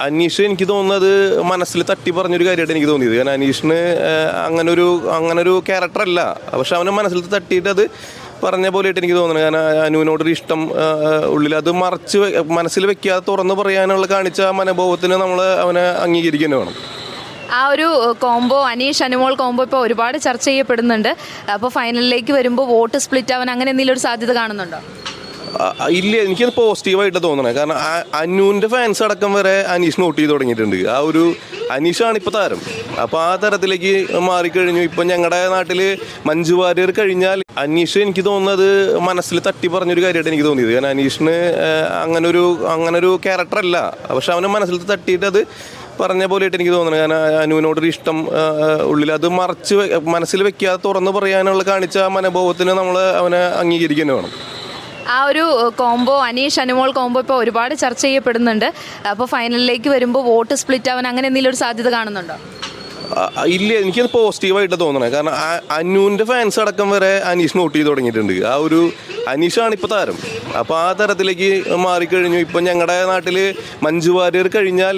അനീഷ് എനിക്ക് തോന്നുന്നത് മനസ്സിൽ തട്ടി പറഞ്ഞൊരു കാര്യമായിട്ട് എനിക്ക് തോന്നിയത്. കാരണം അനീഷിന് അങ്ങനൊരു ക്യാരക്ടറല്ല, പക്ഷെ അവന് മനസ്സിൽ തട്ടിയിട്ട് അത് പറഞ്ഞ പോലെയായിട്ട് എനിക്ക് തോന്നുന്നത്. കാരണം അനുവിനോടൊരു ഇഷ്ടം ഉള്ളിൽ അത് മനസ്സിൽ വെക്കാതെ തുറന്ന് പറയാനുള്ള കാണിച്ച മനോഭാവത്തിന് നമ്മൾ അവനെ അംഗീകരിക്കുന്നത് വേണം. ആ ഒരു കോംബോ, അനീഷ് അനുമോൾ കോംബോ ഇപ്പോൾ ഒരുപാട് ചർച്ച ചെയ്യപ്പെടുന്നുണ്ട്. അപ്പോൾ ഫൈനലിലേക്ക് വരുമ്പോൾ വോട്ട് സ്പ്ലിറ്റ് ആവാൻ അങ്ങനെ എന്തെങ്കിലും ഒരു സാധ്യത കാണുന്നുണ്ടോ? ഇല്ല, എനിക്കത് പോസിറ്റീവായിട്ട് തോന്നണേ. കാരണം അനുവിൻ്റെ ഫാൻസ് അടക്കം വരെ അനീഷിന് വോട്ട് ചെയ്ത് തുടങ്ങിയിട്ടുണ്ട്. അനീഷാണ് ഇപ്പോൾ താരം. അപ്പോൾ ആ തരത്തിലേക്ക് മാറിക്കഴിഞ്ഞു. ഇപ്പം ഞങ്ങളുടെ നാട്ടിൽ മഞ്ജു വാര്യർ കഴിഞ്ഞാൽ അനീഷ് എനിക്ക് തോന്നുന്നത് മനസ്സിൽ തട്ടി പറഞ്ഞൊരു കാര്യമായിട്ട് എനിക്ക് തോന്നിയത്. കാരണം അനീഷിന് അങ്ങനൊരു ക്യാരക്ടറല്ല, പക്ഷെ അവന് മനസ്സിൽ തട്ടിയിട്ട് അത് പറഞ്ഞ പോലെയായിട്ട് എനിക്ക് തോന്നുന്നത്. കാരണം അനുവിനോടൊരു ഇഷ്ടം ഉള്ളിൽ അത് മനസ്സിൽ വെക്കാതെ തുറന്ന് പറയാനുള്ള കാണിച്ച മനോഭാവത്തിന് നമ്മൾ അവനെ അംഗീകരിക്കുന്നത് വേണം. ആ ഒരു കോംബോ, അനീഷ് അനുമോൾ കോംബോ ഇപ്പോൾ ഒരുപാട് ചർച്ച ചെയ്യപ്പെടുന്നുണ്ട്. അപ്പോൾ ഫൈനലിലേക്ക് വരുമ്പോൾ വോട്ട് സ്പ്ലിറ്റ് ആവാൻ അങ്ങനെ എന്തെങ്കിലും ഒരു സാധ്യത കാണുന്നുണ്ടോ? ഇല്ല, എനിക്കത് പോസിറ്റീവായിട്ട് തോന്നണേ. കാരണം അനുവിൻ്റെ ഫാൻസ് അടക്കം വരെ അനീഷിന് വോട്ട് ചെയ്ത് തുടങ്ങിയിട്ടുണ്ട്. അനീഷാണ് ഇപ്പോൾ താരം. അപ്പോൾ ആ തരത്തിലേക്ക് മാറിക്കഴിഞ്ഞു. ഇപ്പം ഞങ്ങളുടെ നാട്ടിൽ മഞ്ജു വാര്യർ കഴിഞ്ഞാൽ